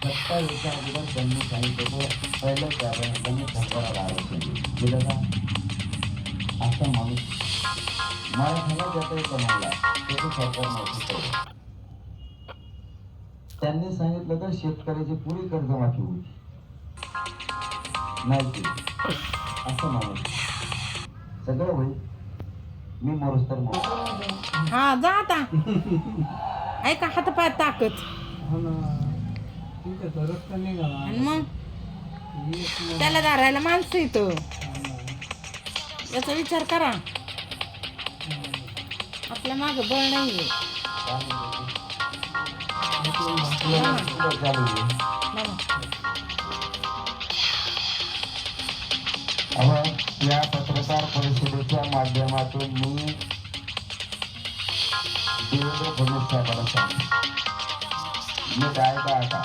27 अगोदर त्यांनी सांगितलं होतं पहिलं त्यांनी सरकाराला आरक्षण दिलं का असा माणूस मराठ्याला ज्याचा कमावला त्याचं सरकार नव्हतं केलं. त्यांनी सांगितलं तर शेतकऱ्याची पुरी कर्जमाफी होती नाही केली असं माणूस सगळं होईल मी मरुस तर मग हा जा आता ऐका हातपाय ताकद आणि मग त्याला धरायला माणसं येतं याचा विचार करा आपल्या माग बळ नाहीये या पत्रकार परिषदेच्या माध्यमातून मी देवेंद्र फडणवीस साहेबांना सांगतो मी काय आता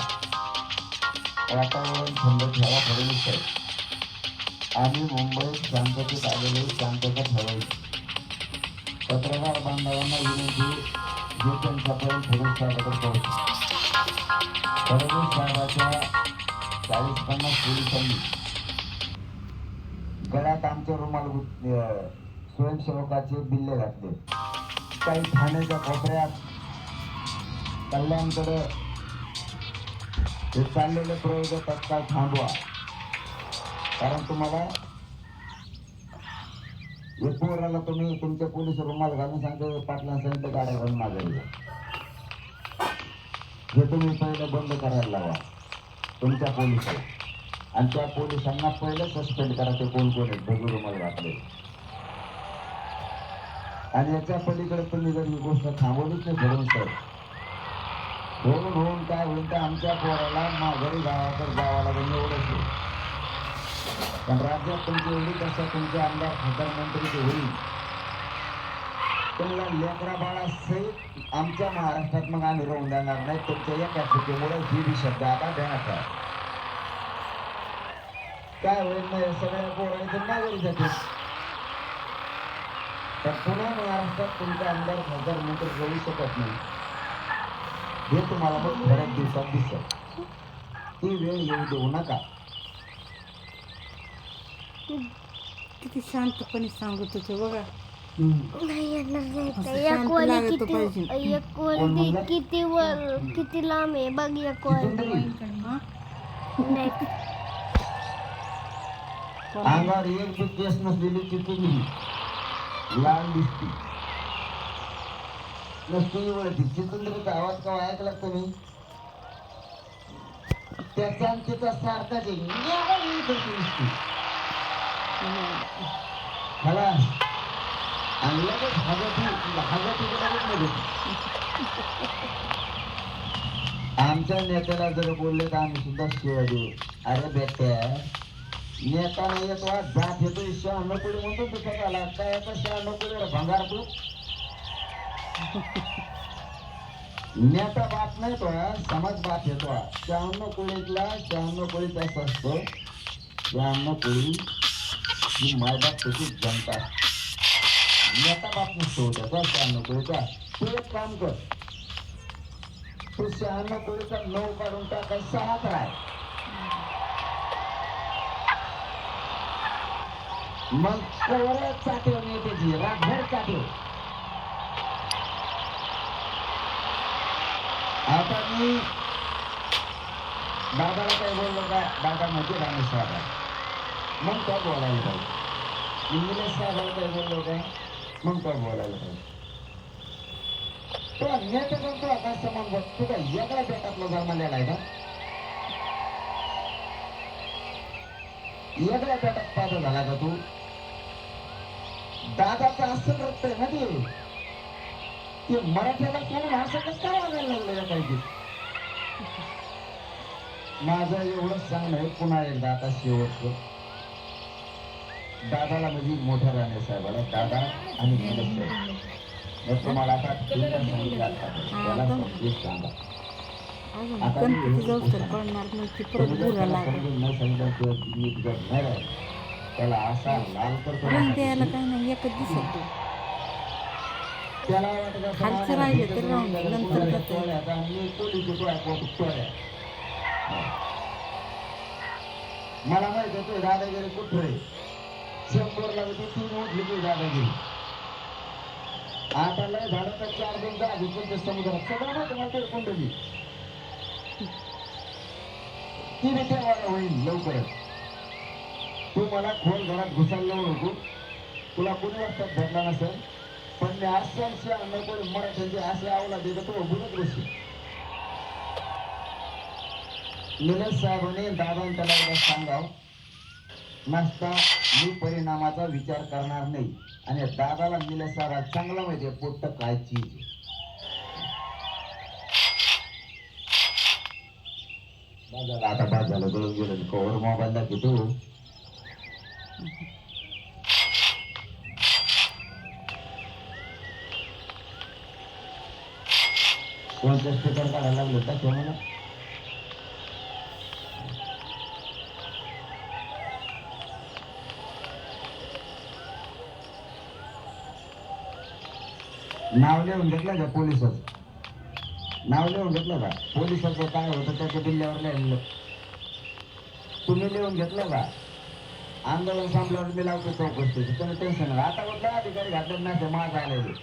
वातावरण थंड ठेवा फडणवीस साहेब आम्ही मुंबईत शांततेत आलेले शांतता ठेवायची पत्रकार बांधवांना विनंती जे त्यांच्यापर्यंत फडणवीस साहेबांकडे पोहोचतो फडणवीस साहेबाच्या 40-50 पोलिसांनी गळ्यात आमच्या रुमाल स्वयंसेवकाचे बिल्ले घातले काही ठाण्याच्या कोपऱ्यात कल्याणकडे हे चाललेले प्रयोग तत्काळ थांबवा कारण तुम्हाला पोराला तुम्ही तुमच्या पोलीस रुमाल घालून सांगतो पाटला सांगितलं गाड्या घालून मागायला हे तुम्ही पहिलं बंद करायला लावा तुमच्या पोलिसाला आणि त्या पोलिसांना पहिलं सस्पेंड करा ते कोण कोण आहेत भगू रुमाल घातले आणि याच्या पलीकडे तुम्ही जर ही गोष्ट थांबवलीच नाही घडून तर होऊन काय होईल तर आमच्या पोराला माघारी गावाकडे जावं लागेल एवढंच पण राज्यात तुमची एवढी कसं तुमचे आमदार खासदार मंत्री ते होईल तुम्हाला लेकरा बाळा सहित आमच्या महाराष्ट्रात मग आम्ही राहून देणार नाही तुमच्या एका चुकीमुळे ही बी शब्द आता देण्यात आहे काय होईल नाही सगळ्या पोरांचे नागरिक जाते तर पुन्हा महाराष्ट्रात तुमचा आमदार खासदार मंत्री होऊ शकत नाही हे तुम्हाला मग थोड्याच दिवसात दिसत ती वेळ येऊ देऊ नका किती शांतपणे सांगत होते बघा किती लांब आहे बघ एक अंगावर एक बी केस नसलेली चितुंदरी लाल दिसती नसती वळती चितुंदरीचा आवाज केव्हा ऐकला तुम्ही त्याचा आणि तिचा सारखाच खलास आणि लगेच आमच्या नेत्याला जर बोलले तर आम्ही सुद्धा शिवाय देऊ अरे बेट्या नेता नाही येतो जात येतो शहाण्णव म्हणतो दुसरा आला काय आता 96 भंगार तू नेता बाप नाही तो समाज बाप येतो 96 कोळीतला 96 कोळीत असं असतो 96 कोळी ही मायबाप त्याची जनता नेता बाप नसतो त्याचा 96 कोळीचा तू एक काम कर तू 96 कोळीचा 9 काढून टाकाय 6 राय मग कवर चाटवून येते जी रातभर चाटव आता मी दादाला काय बोललो का दादा म्हणजे रामेश साहेब मग तो बोलायला पाहिजे इंग्लिश साहेबाला काय बोललो का मग तो बोलायला पाहिजे तो नेते करतो आता समान बघ तू काय वेगळ्या बेटातला जन्मलेला आहे का वेगळ्या बेटात पादा झाला का तू दादाचं असं करतंय ना ते मराठ्याला सोडून असं कसं काय वागायला लागलं पाहिजे माझं एवढंच सांगणं आहे पुन्हा एकदा आता शेवटचं दादाला म्हणजे मोठ्या राणे साहेबाला दादा आणि मनोज साहेब तुम्हाला आता सांगितलं त्याला समजून सांगा आता त्याला असा लाल करतो द्यायला काय नाही एकच दिसत त्याला खालचं राहिलं तर राहून नंतर मला माहित आहे दादागिरी कुठं आहे. 100 लागते 3 उठली की दादागिरी. आता लय झालं तर 4 दिवस आधी पण समुद्रात सगळं ना तुम्हाला ते कुंडली ती विचारायला होईल लवकरच. तू मला खोल घरात घुसायला नको. तुला कोणी वाजतात धरला नसेल पण मी असे नको मराठ्यांचे असे आवला देतो तो बोलत बसू. निलेश साहेबांनी दादा त्याला एकदा सांगाव नसता मी परिणामाचा विचार करणार नाही. आणि दादाला निलेश साहेब चांगला माहितीये पोट्ट काय चीज. दादाला आता बाद झालं गळून गेलं कवर मोबाईल दाखवतो. कोणत्या स्पीकर काढायला लागलं का मला. नाव लिहून घेतलं का पोलिसाचं. नाव लिहून घेतलं का पोलिसाचं काय होतं त्याच्या बिल्ल्यावर लिहिलेलं तुम्ही लिहून घेतलं का. आंदोलन संपल्यावर मी लावतो चौकशी तुम्ही टेन्शन नका. आता कुठला अधिकारी घातले नाही माझं आलेले.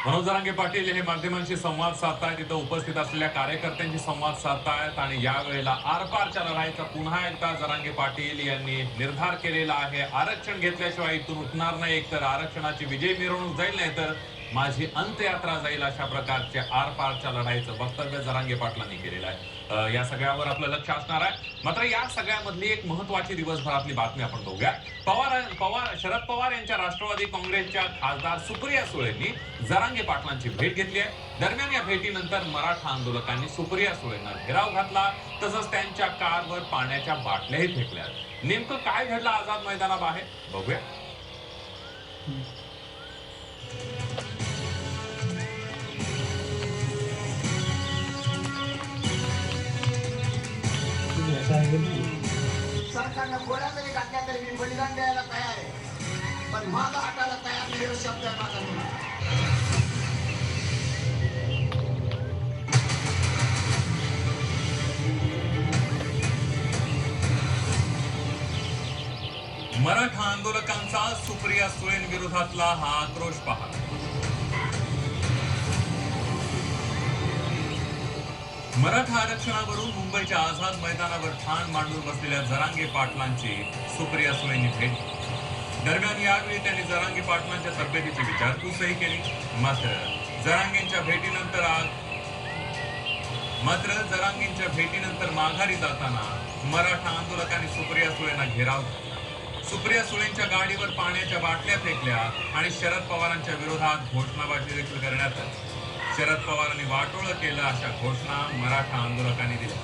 मनोज जरांगे पाटील हे माध्यमांशी संवाद साधतायत. तिथं उपस्थित असलेल्या कार्यकर्त्यांशी संवाद साधतायत आणि यावेळेला आरपारच्या लढाईचा पुन्हा एकदा जरांगे पाटील यांनी निर्धार केलेला आहे. आरक्षण घेतल्याशिवाय इथून उठणार नाही. एकतर आरक्षणाची विजय मिरवणूक जाईल नाही तर माझी अंत्ययात्रा जाईल अशा प्रकारच्या आरपारच्या लढाईचं वक्तव्य जरांगे पाटलांनी केलेलं आहे. या सगळ्यावर आपलं लक्ष असणार आहे. मात्र या सगळ्यामधली एक महत्वाची दिवसभरातली बातमी आपण बघूया. शरद पवार यांच्या राष्ट्रवादी काँग्रेसच्या खासदार सुप्रिया सुळेंनी जरांगे पाटलांची भेट घेतली आहे. दरम्यान या भेटीनंतर मराठा आंदोलकांनी सुप्रिया सुळेंना घेराव घातला तसंच त्यांच्या कारवर पाण्याच्या बाटल्याही फेकल्या. नेमकं काय घडलं आझाद मैदानाबाहेर बघूया. सरकारनं गोळ्या तरी घातल्या तरी मी बलिदान द्यायला तयार आहे पण माझा हाताला तयार नाही शब्द आहे माझा. मराठा आंदोलकांचा सुप्रिया सुळेंविरोधातला हा आक्रोश पहा. मराठा आरक्षणावरून मुंबईच्या आझाद मैदानावर ठाण मांडून बसलेल्या जरांगे पाटलांची सुप्रिया सुळेंनी भेट. दरम्यान यावेळी त्यांनी जरांगे पाटलांच्या तब्येतीची विचारपूसही केली. मात्र जरांगेंच्या भेटीनंतर माघारी जाताना मराठा आंदोलकांनी सुप्रिया सुळेंना घेराव घातला. सुप्रिया सुळेंच्या गाडीवर पाण्याच्या बाटल्या फेकल्या आणि शरद पवारांच्या विरोधात घोषणाबाजी देखील करण्यात आली. शरद पवारांनी वाटोळं केलं अशा घोषणा मराठा आंदोलकांनी दिल्या.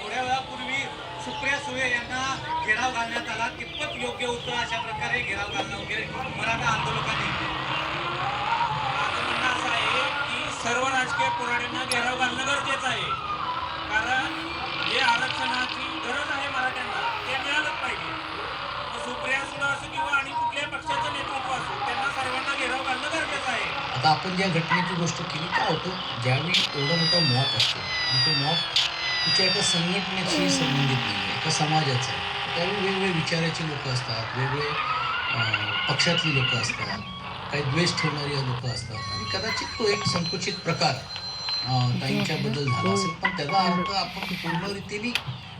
थोड्या वेळापूर्वी सुप्रिया सुळे यांना घेराव घालण्यात आला. कितपत योग्य होतं अशा प्रकारे घेराव घालणं वगैरे मराठा आंदोलकांनी. माझं म्हणणं असं आहे की सर्व राजकीय पुराण्यांना घेराव घालणं गरजेचं आहे. कारण जे आरक्षणाची गरज आहे मराठ्यांना ते मिळालंच पाहिजे. सुप्रिया सुळे असो किंवा आणि कुठल्याही पक्षाचं नेतृत्व असो त्यांना सर्वांना घेराव घालणं गरजेचं आहे. आता आपण ज्या घटनेची गोष्ट केली काय होतं ज्यावेळी एवढा मोठा मॉप असतो आणि तो मॉप तिच्या एका संघटनेशी संबंधित नाही आहे एका समाजाचा आहे. त्यावेळी वेगवेगळे विचाराचे लोक असतात वेगवेगळे पक्षातली लोक असतात काही द्वेष ठेवणारी लोक असतात आणि कदाचित तो एक संकुचित प्रकार ताईंच्याबद्दल झाला असेल पण त्याचा अर्थ आपण पूर्ण रीतीने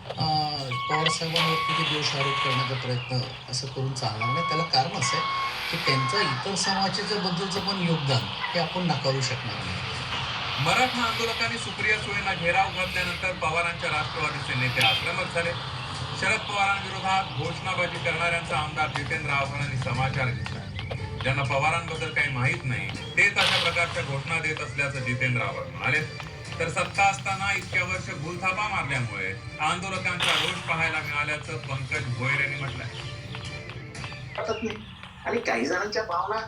पवार साहेबांवरती जे दोष आरोप करण्याचा प्रयत्न असं करून चालणार नाही. त्याला कारण असं आहे की त्यांचं इतर समाजाच्या बद्दलचं पण योगदान हे आपण नाकारू शकणार नाही. मराठा आंदोलकांनी सुप्रिया सुळेंना घेराव घातल्यानंतर पवारांच्या राष्ट्रवादीचे नेते आक्रमक झाले. शरद पवारांविरोधात घोषणाबाजी करणाऱ्यांचा आमदार जितेंद्र आव्हाडांनी समाचार घेतला. ज्यांना पवारांबद्दल काही माहीत नाही तेच अशा प्रकारच्या घोषणा देत असल्याचं जितेंद्र आव्हाड म्हणाले. तर सत्ता असताना इतक्या वर्ष भूलथापा मारल्यामुळे आंदोलकांचा रोष पाहायला मिळाल्याचं पंकज भोयर यांनी म्हटलंय. आणि काही जणांच्या भावना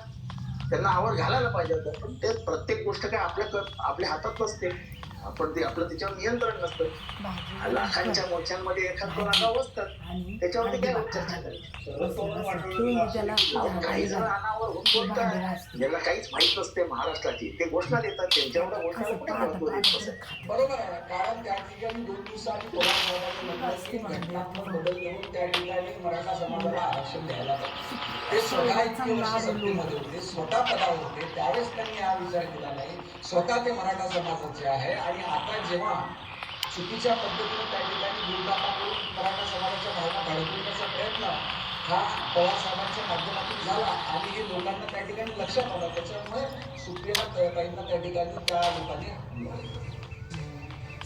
त्यांना आवर घालायला पाहिजे होतं पण ते प्रत्येक गोष्ट काय आपल्या हातात नसते. आपण ते आपलं त्याच्यावर नियंत्रण नसतं. लाखांच्या मोर्चांमध्ये एखाद दोन आगाव असतात, त्याच्यावरती काय चर्चा करायची. काही जण अनावर होऊन बोलतात, ज्याला काहीच माहित नसते महाराष्ट्राची, ते घोषणा देतात, त्यांच्यावर घोषणा कुठे महत्व देत बसत. बरोबर आहे, कारण त्या ठिकाणी 2 दिवसांनी पवार साहेबांनी म्हटलं की घटनात्मक बदल करून त्या ठिकाणी मराठा समाजाला आरक्षण द्यायला पाहिजे. ते स्वतः इतके वर्ष सत्तेमध्ये होते, स्वतः पदावर होते, त्यावेळेस त्यांनी हा विचार केला नाही. स्वतः ते मराठा समाजाचे आहे आणि आता जेव्हा चुकीच्या पद्धतीने त्या ठिकाणी दुर्गापा करून मराठा समाजाच्या भावना भडकवण्याचा प्रयत्न हा पवार साहेबांच्या माध्यमातून झाला आणि हे लोकांना त्या ठिकाणी लक्षात आलं. त्याच्यामुळे सुप्रियाताईंना त्या ठिकाणी त्या लोकांनी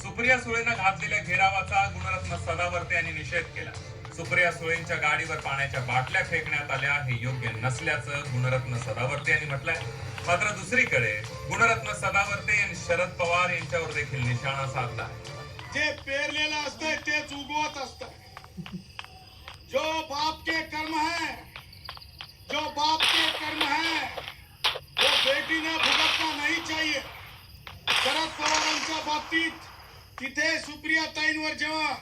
सुप्रिया सुळेनं घातलेल्या घेरावाचा गुणरत्न सदावर्ते यांनी निषेध केला. सुप्रिया सुळेंच्या गाडीवर पाण्याच्या बाटल्या फेकण्यात आल्या, हे योग्य नसल्याचं गुणरत्न सदावर्ते यांनी म्हटलंय. मात्र दुसरीकडे गुणरत्न सदावर्ते यांनी शरद पवार यांच्यावर देखील निशाणा साधला. जे पेरलेलं असतंय तेच उगवत असतं. जो बाप के कर्म है, जो बाप के कर्म है, वो बेटी ने भुगतना नहीं चाहिए. शरद पवारांच्या बाबतीत तिथे सुप्रियाताईंवर जेव्हा